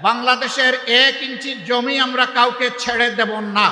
বাংলাদেশের 1 ইঞ্চি জমি আমরা কাউকে ছেড়ে দেব না।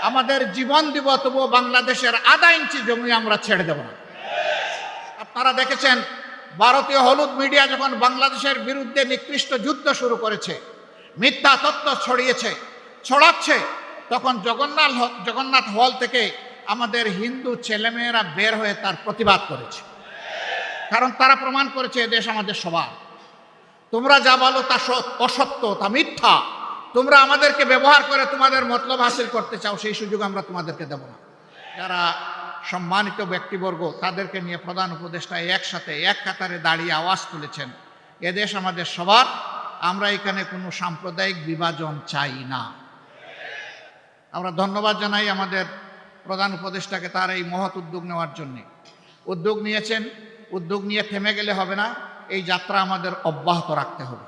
আমাদের জীবন দিব, তবুও বাংলাদেশের আধা ইঞ্চি জমি আমরা ছেড়ে দেব না। আপনারা দেখেছেন ভারতীয় হলুদ মিডিয়া যখন বাংলাদেশের বিরুদ্ধে নিকৃষ্ট যুদ্ধ শুরু করেছে, মিথ্যা তথ্য ছড়াচ্ছে, তখন জগন্নাথ হল থেকে আমাদের হিন্দু ছেলেমেয়েরা বের হয়ে তার প্রতিবাদ করেছে। কারণ তারা প্রমাণ করেছে এদেশ আমাদের সবার। তোমরা যা বলো তা অসত্য, তা মিথ্যা। তোমরা আমাদেরকে ব্যবহার করে তোমাদের মতলব হাসিল করতে চাও, সেই সুযোগ আমরা তোমাদেরকে দেব না। যারা সম্মানিত ব্যক্তিবর্গ, তাদেরকে নিয়ে প্রধান উপদেষ্টা একসাথে এক কাতারে দাঁড়িয়ে আওয়াজ তুলেছেন, এদেশ আমাদের সবার, আমরা এখানে কোনো সাম্প্রদায়িক বিভাজন চাই না। আমরা ধন্যবাদ জানাই আমাদের প্রধান উপদেষ্টাকে তার এই মহৎ উদ্যোগ নেওয়ার জন্যে। উদ্যোগ নিয়েছেন, উদ্যোগ নিয়ে থেমে গেলে হবে না, এই যাত্রা আমাদের অব্যাহত রাখতে হবে।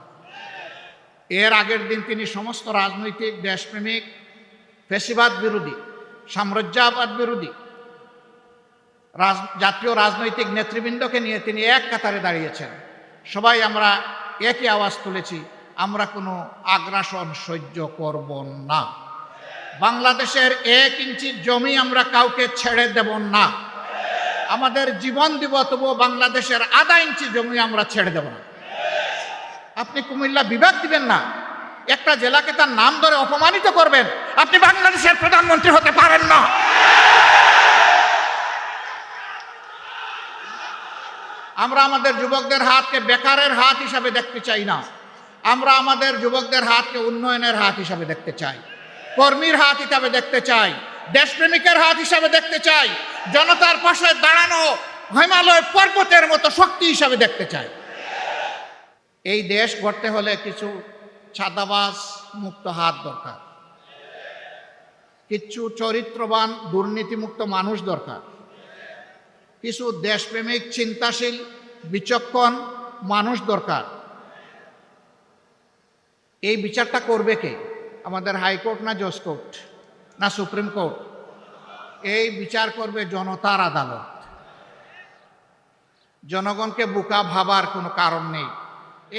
এর আগের দিন তিনি সমস্ত রাজনৈতিক, দেশপ্রেমিক, ফ্যাসিবাদ বিরোধী, সাম্রাজ্যবাদ বিরোধী জাতীয় রাজনৈতিক নেতৃবৃন্দকে নিয়ে তিনি এক কাতারে দাঁড়িয়েছেন। সবাই আমরা একই আওয়াজ তুলেছি, আমরা কোনো আগ্রাসন সহ্য করব না। বাংলাদেশের 1 ইঞ্চি জমি আমরা কাউকে ছেড়ে দেব না। আমাদের জীবন দিব, তবুও বাংলাদেশের আধা ইঞ্চি জমি আমরা ছেড়ে দেব না। আপনি কুমিল্লা বিভাগ দিবেন না, একটা জেলাকে তার নাম ধরে অপমানিত করবেন, আপনি বাংলাদেশের প্রধানমন্ত্রী হতে পারেন না। আমরা আমাদের যুবকদের হাতকে বেকারের হাত হিসাবে দেখতে চাই না। আমরা আমাদের যুবকদের হাতকে উন্নয়নের হাত হিসাবে দেখতে চাই, কর্মীর হাত হিসাবে দেখতে চাই, দেশপ্রেমিকের হাত হিসাবে দেখতে চাই, জনতার পাশে দাঁড়ানো হিমালয় পর্বতের মতো শক্তি হিসাবে দেখতে চাই। এই দেশ গড়তে হলে কিছু ছাদাবাজ মুক্ত হাত দরকার, কিছু চরিত্রবান দুর্নীতিমুক্ত মানুষ দরকার, কিছু দেশপ্রেমিক, চিন্তাশীল, বিচক্ষণ মানুষ দরকার। এই বিচারটা করবে কে? আমাদের হাইকোর্ট না জজ কোর্ট না সুপ্রিম কোর্ট? এই বিচার করবে জনতার আদালত। জনগণকে বোকা ভাবার কোনো কারণ নেই।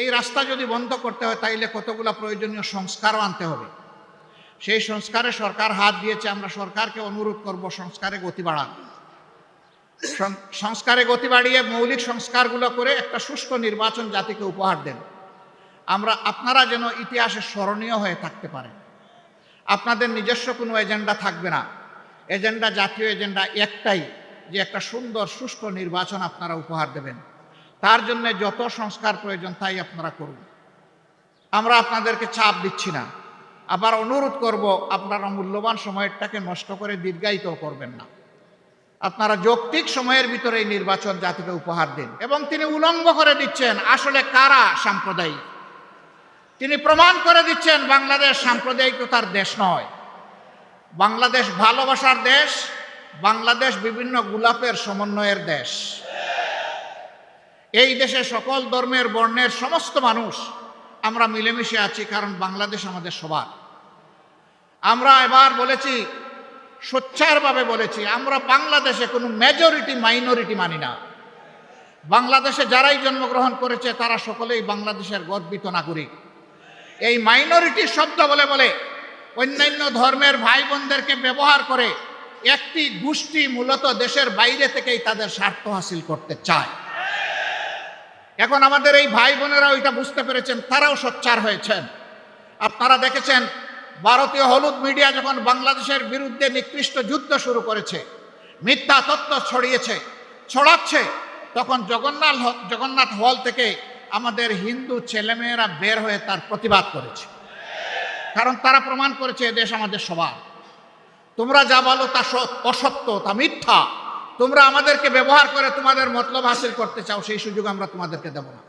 এই রাস্তা যদি বন্ধ করতে হয়, তাইলে কতগুলো প্রয়োজনীয় সংস্কারও আনতে হবে। সেই সংস্কারে সরকার হাত দিয়েছে, আমরা সরকারকে অনুরোধ করব সংস্কারে গতি বাড়ান। সংস্কারে গতি বাড়িয়ে মৌলিক সংস্কারগুলো করে একটা সুষ্ঠু নির্বাচন জাতিকে উপহার দেন। আপনারা যেন ইতিহাসে স্মরণীয় হয়ে থাকতে পারেন। আপনাদের নিজস্ব কোনো এজেন্ডা থাকবে না। এজেন্ডা, জাতীয় এজেন্ডা একটাই, যে একটা সুন্দর সুষ্ঠু নির্বাচন আপনারা উপহার দেবেন। তার জন্য যত সংস্কার প্রয়োজন তাই আপনারা করুন। আমরা আপনাদেরকে চাপ দিচ্ছি না। আবার অনুরোধ করব, আপনারা মূল্যবান সময়টাকে নষ্ট করে দীর্ঘায়িত করবেন না। আপনারা যৌক্তিক সময়ের ভিতরে এই নির্বাচন জাতিকে উপহার দিন। এবং তিনি উলঙ্গ করে দিচ্ছেন আসলে কারা সাম্প্রদায়িক। তিনি প্রমাণ করে দিচ্ছেন বাংলাদেশ সাম্প্রদায়িকতার দেশ নয়, বাংলাদেশ ভালোবাসার দেশ, বাংলাদেশ বিভিন্ন গোলাপের সমন্বয়ের দেশ। এই দেশে সকল ধর্মের, বর্ণের সমস্ত মানুষ আমরা মিলেমিশে আছি, কারণ বাংলাদেশ আমাদের সবার। আমরা এবার বলেছি, সোচ্চারভাবে বলেছি, আমরা বাংলাদেশে কোনো মেজরিটি মাইনরিটি মানি না। বাংলাদেশে যারাই জন্মগ্রহণ করেছে তারা সকলেই বাংলাদেশের গর্বিত নাগরিক। এই মাইনরিটি শব্দ বলে বলে অন্যান্য ধর্মের ভাই বোনদেরকে ব্যবহার করে একটি গোষ্ঠী মূলত দেশের বাইরে থেকেই তাদের স্বার্থ হাসিল করতে চায়। এখন আমাদের এই ভাই বোনেরাও এটা বুঝতে পেরেছেন, তারাও সোচ্চার হয়েছেন। আপনারা দেখেছেন ভারতীয় হলুদ মিডিয়া যখন বাংলাদেশের বিরুদ্ধে নিকৃষ্ট যুদ্ধ শুরু করেছে, মিথ্যা তথ্য ছড়াচ্ছে, তখন জগন্নাথ হল থেকে আমাদের হিন্দু ছেলেমেয়েরা বের হয়ে তার প্রতিবাদ করেছে। কারণ তারা প্রমাণ করেছে এদেশ আমাদের সবার। তোমরা যা বলো তা অসত্য, তা মিথ্যা। তোমরা আমাদেরকে ব্যবহার করে তোমাদের মতলব হাসিল করতে চাও, সেই সুযোগ আমরা তোমাদেরকে দেব না।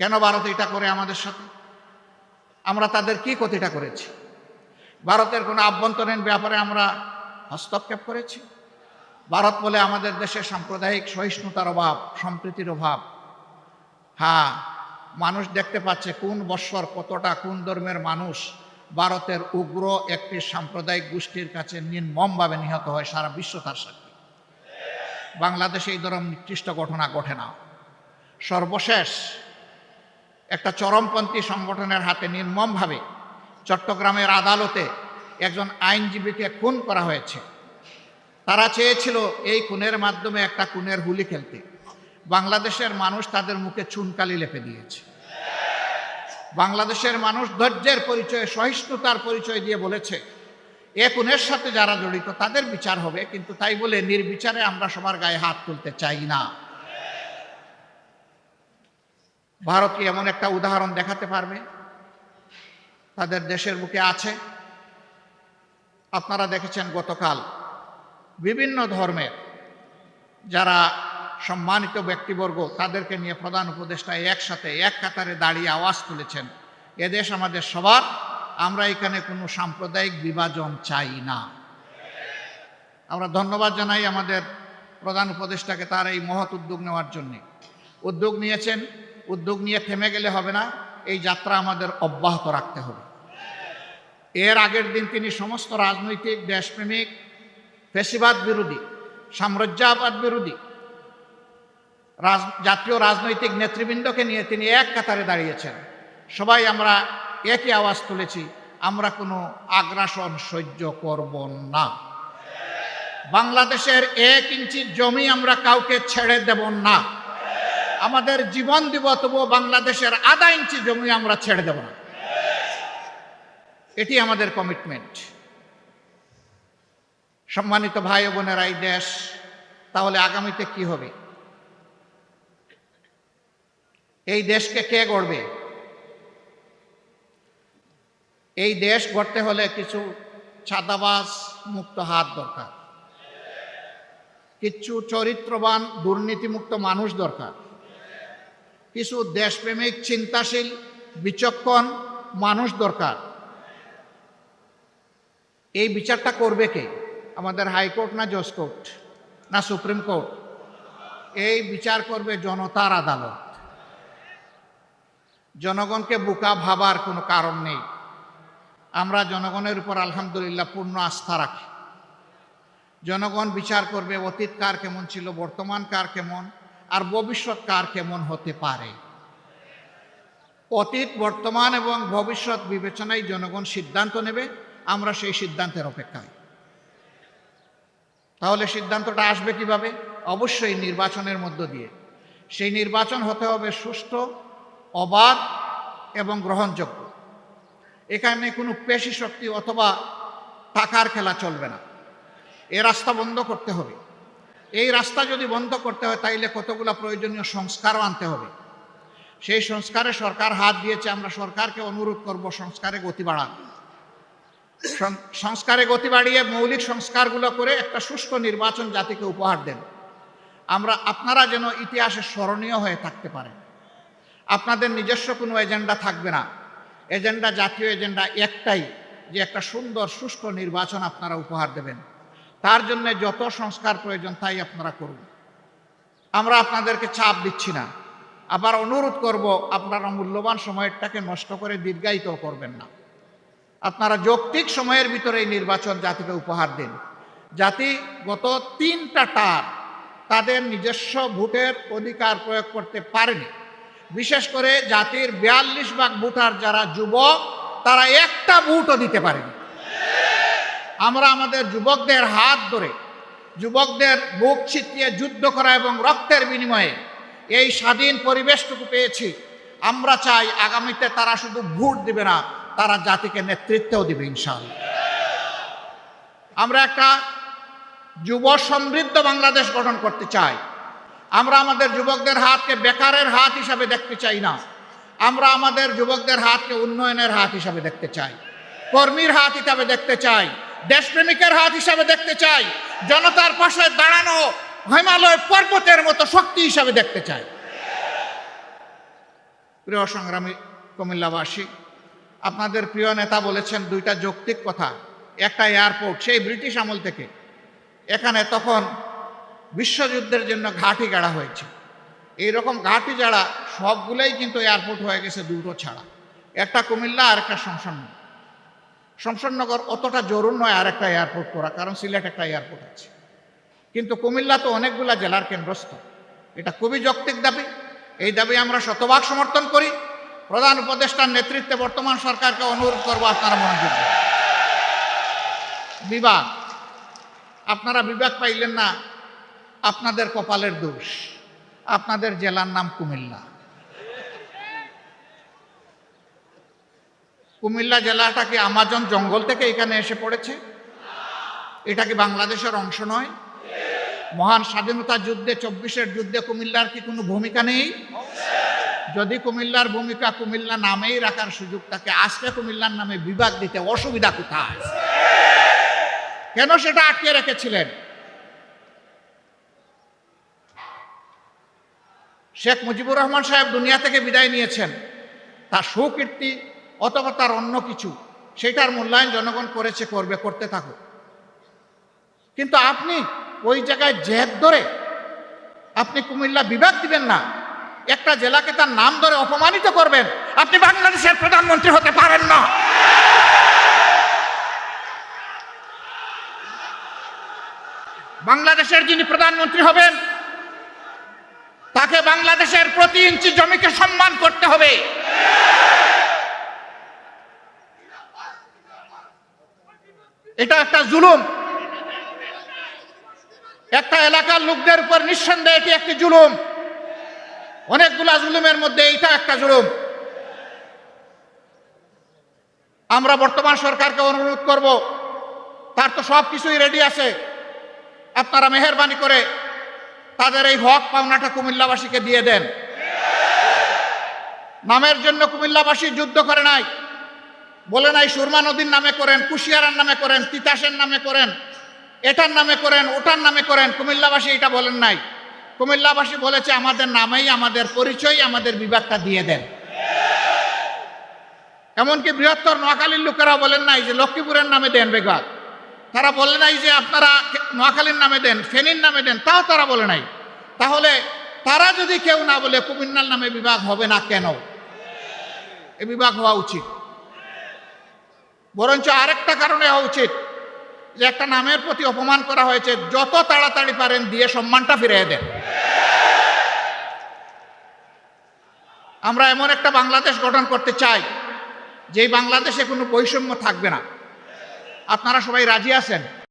কেন ভারত এটা করে আমাদের সাথে? আমরা তাদের কি ক্ষতিটা করেছি? ভারতের কোনো আভ্যন্তরীণ ব্যাপারে আমরা হস্তক্ষেপ করেছি? ভারত বলে আমাদের দেশে সাম্প্রদায়িক সহিষ্ণুতার অভাব, সম্প্রীতির অভাব। হ্যাঁ, মানুষ দেখতে পাচ্ছে কোন বৎসর কতটা কোন ধর্মের মানুষ ভারতের উগ্র একটি সাম্প্রদায়িক গোষ্ঠীর কাছে নির্মমভাবে নিহত হয়। সারা বিশ্ব তার সাক্ষী। বাংলাদেশে এই ধরনের নিকৃষ্ট ঘটনা ঘটে না। সর্বশেষ একটা চরমপন্থী সংগঠনের হাতে নির্মমভাবে চট্টগ্রামের আদালতে একজন আইনজীবীকে খুন করা হয়েছে। তারা চেয়েছিল এই খুনের মাধ্যমে একটা খুনের হুলি খেলতে। বাংলাদেশের মানুষ তাদের মুখে চুনকালি লেপে দিয়েছে। বাংলাদেশের মানুষ ধৈর্যের পরিচয়, সহিষ্ণুতার পরিচয় দিয়ে বলেছে এ খুনের সাথে যারা জড়িত তাদের বিচার হবে, কিন্তু তাই বলে নির্বিচারে আমরা সবার গায়ে হাত তুলতে চাই না। ভারত কি এমন একটা উদাহরণ দেখাতে পারবে? তাদের দেশের বুকে আছে। আপনারা দেখেছেন গতকাল বিভিন্ন ধর্মের যারা সম্মানিত ব্যক্তিবর্গ তাদেরকে নিয়ে প্রধান উপদেষ্টা একসাথে এক কাতারে দাঁড়িয়ে আওয়াজ তুলেছেন, এদেশ আমাদের সবার, আমরা এখানে কোনো সাম্প্রদায়িক বিভাজন চাই না। আমরা ধন্যবাদ জানাই আমাদের প্রধান উপদেষ্টাকে তার এই মহৎ উদ্যোগ নেওয়ার জন্যে। উদ্যোগ নিয়েছেন, উদ্যোগ নিয়ে থেমে গেলে হবে না, এই যাত্রা আমাদের অব্যাহত রাখতে হবে। এর আগের দিন তিনি সমস্ত রাজনৈতিক, দেশপ্রেমিক, ফ্যাসিবাদ বিরোধী, সাম্রাজ্যবাদ বিরোধী জাতীয় রাজনৈতিক নেতৃবৃন্দকে নিয়ে তিনি এক কাতারে দাঁড়িয়েছেন। সবাই আমরা একই আওয়াজ তুলেছি, আমরা কোনো আগ্রাসন সহ্য করব না। বাংলাদেশের 1 ইঞ্চি জমি আমরা কাউকে ছেড়ে দেব না। আমাদের জীবন দিব, তবুও বাংলাদেশের আধা ইঞ্চি জমি আমরা ছেড়ে দেব না। এটি আমাদের কমিটমেন্ট। সম্মানিত ভাই ও বোনেরা, এই দেশ তাহলে আগামীতে কি হবে? এই দেশকে কে গড়বে? এই দেশ গড়তে হলে কিছু ছাদাবাজ মুক্ত হাত দরকার, কিছু চরিত্রবান দুর্নীতিমুক্ত মানুষ দরকার, কিছু দেশপ্রেমিক, চিন্তাশীল, বিচক্ষণ মানুষ দরকার। এই বিচারটা করবে কে? আমাদের হাইকোর্ট না জজ কোর্ট না সুপ্রিম কোর্ট? এই বিচার করবে জনতার আদালত। জনগণকে বোকা ভাবার কোনো কারণ নেই। আমরা জনগণের উপর আলহামদুলিল্লাহ পূর্ণ আস্থা রাখি। জনগণ বিচার করবে অতীত কার কেমন ছিল, বর্তমান কার কেমন, আর ভবিষ্যৎ কার কেমন হতে পারে। অতীত, বর্তমান এবং ভবিষ্যৎ বিবেচনায় জনগণ সিদ্ধান্ত নেবে। আমরা সেই সিদ্ধান্তের অপেক্ষায়। তাহলে সিদ্ধান্তটা আসবে কিভাবে? অবশ্যই নির্বাচনের মধ্য দিয়ে। সেই নির্বাচন হতে হবে সুষ্ঠু, অবাধ এবং গ্রহণযোগ্য। এখানে কোনো পেশি শক্তি অথবা টাকার খেলা চলবে না। এই রাস্তা বন্ধ করতে হবে। এই রাস্তা যদি বন্ধ করতে হয় তাইলে কতগুলো প্রয়োজনীয় সংস্কারও আনতে হবে। সেই সংস্কারে সরকার হাত দিয়েছে। আমরা সরকারকে অনুরোধ করব সংস্কারে গতি বাড়ান। সংস্কারে গতি বাড়িয়ে মৌলিক সংস্কারগুলো করে একটা সুষ্ঠু নির্বাচন জাতিকে উপহার দেন। আপনারা যেন ইতিহাসে স্মরণীয় হয়ে থাকতে পারেন। আপনাদের নিজস্ব কোনো এজেন্ডা থাকবে না। এজেন্ডা, জাতীয় এজেন্ডা একটাই, যে একটা সুন্দর সুষ্ঠু নির্বাচন আপনারা উপহার দেবেন। তার জন্য যত সংস্কার প্রয়োজন তাই আপনারা করুন। আমরা আপনাদেরকে চাপ দিচ্ছি না। আবার অনুরোধ করব, আপনারা মূল্যবান সময়টাকে নষ্ট করে দীর্ঘায়িত করবেন না। আপনারা যৌক্তিক সময়ের ভিতরে এই নির্বাচন জাতিকে উপহার দিন। জাতি গত 3টা টার্ম তাদের নিজস্ব ভোটের অধিকার প্রয়োগ করতে পারেনি। বিশেষ করে জাতির 42 ভাগ ভোটার যারা যুবক, তারা একটা ভোটও দিতে পারেনি। আমরা আমাদের যুবকদের হাত ধরে, যুবকদের বুক ছিটিয়ে যুদ্ধ করা এবং রক্তের বিনিময়ে এই স্বাধীন পরিবেশটুকু পেয়েছি। আমরা চাই আগামীতে তারা শুধু ভোট দিবে না, তারা জাতিকে নেতৃত্বও দিবে ইনশাআল্লাহ। আমরা একটা যুব সমৃদ্ধ বাংলাদেশ গঠন করতে চাই। আমরা আমাদের যুবকদের হাতকে বেকারের হাত হিসাবে দেখতে চাই না। আমরা আমাদের যুবকদের হাতকে উন্নয়নের হাত হিসাবে দেখতে চাই, কর্মীর হাত হিসাবে দেখতে চাই, দেশপ্রেমিকের হাত হিসাবে দেখতে চাই, জনতার পাশে দাঁড়ানো হিমালয় পর্বতের মতো শক্তি হিসাবে দেখতে চাই। প্রিয় সংগ্রামী কুমিল্লাবাসী, আপনাদের প্রিয় নেতা বলেছেন 2টা যৌক্তিক কথা। একটা এয়ারপোর্ট, সেই ব্রিটিশ আমল থেকে এখানে তখন বিশ্বযুদ্ধের জন্য ঘাঁটি গাড়া হয়েছে। এইরকম ঘাঁটি যারা সবগুলোই কিন্তু এয়ারপোর্ট হয়ে গেছে 2টো ছাড়া। একটা কুমিল্লা আর একটা শমশাননগর অতটা জরুর নয় আর একটা এয়ারপোর্ট করা, কারণ সিলেট একটা এয়ারপোর্ট আছে। কিন্তু কুমিল্লা তো অনেকগুলা জেলার কেন্দ্রস্থল। এটা খুবই যৌক্তিক দাবি। এই দাবি আমরা শতভাগ সমর্থন করি। প্রধান উপদেষ্টার নেতৃত্বে বর্তমান সরকারকে অনুরোধ করব, আপনারা মনোযোগ দিন। বিভাগ, আপনারা বিভাগ পাইলেন না, আপনাদের কপালের দোষ। আপনাদের জেলার নাম কুমিল্লা। কুমিল্লা জেলাটা কি আমাজন জঙ্গল থেকে এখানে এসে পড়েছে? এটা কি বাংলাদেশের অংশ নয়? মহান স্বাধীনতা যুদ্ধে, 24-এর যুদ্ধে কুমিল্লার কি কোনো ভূমিকা নেই? যদি কুমিল্লার ভূমিকা কুমিল্লা নামেই রাখার সুযোগ থাকে, আজকে কুমিল্লার নামে বিভাগ দিতে অসুবিধা কোথায়? কেন সেটা আটকে রেখেছিলেন? শেখ মুজিবুর রহমান সাহেব দুনিয়া থেকে বিদায় নিয়েছেন, তার সুকীর্তি অথবা তার অন্য কিছু, সেটার মূল্যায়ন জনগণ করেছে, করবে, করতে থাকুক। কিন্তু আপনি ওই জায়গায় জেদ ধরে আপনি কুমিল্লা বিভাগ দিবেন না, একটা জেলাকে তার নাম ধরে অপমানিত করবেন, আপনি বাংলাদেশের প্রধানমন্ত্রী হতে পারেন না। বাংলাদেশের যিনি প্রধানমন্ত্রী হবেন, তাকে বাংলাদেশের প্রতি ইঞ্চি জমিকে সম্মান করতে হবে। এটা একটা জুলুম, একটা এলাকার লোকদের উপর নিঃসন্দেহে এটি একটি জুলুম। অনেকগুলা জুলুমের মধ্যে এইটা একটা জুলুম। আমরা বর্তমান সরকারকে অনুরোধ করব, তার তো সব কিছুই রেডি আছে, আপনারা মেহেরবানি করে তাদের এই হক পাওনাটা কুমিল্লাবাসীকে দিয়ে দেন। নামের জন্য কুমিল্লাবাসী যুদ্ধ করে নাই, বলে নাই সুরমা নদীর নামে করেন, কুশিয়ারার নামে করেন, তিতাসের নামে করেন, এটার নামে করেন, ওটার নামে করেন। কুমিল্লাবাসী এটা বলেন নাই। কুমিল্লাবাসী বলেছে আমাদের নামেই আমাদের পরিচয়, আমাদের বিভাগটা দিয়ে দেন। এমনকি বৃহত্তর নোয়াখালীর লোকেরা বলেন নাই যে লক্ষ্মীপুরের নামে দেন বিভাগ, তারা বলে নাই যে আপনারা নোয়াখালীর নামে দেন, ফেনীর নামে দেন, তাও তারা বলে নাই। তাহলে তারা যদি কেউ না বলে কুমিল্লার নামে বিভাগ হবে না কেন? এ বিভাগ হওয়া উচিত। বরঞ্চ আরেকটা কারণে হওয়া উচিত, যে একটা নামের প্রতি অপমান করা হয়েছে, যত তাড়াতাড়ি পারেন দিয়ে সম্মানটা ফিরিয়ে দেন। আমরা এমন একটা বাংলাদেশ গঠন করতে চাই, যেই বাংলাদেশে কোনো বৈষম্য থাকবে না। আপনারা সবাই রাজি আছেন?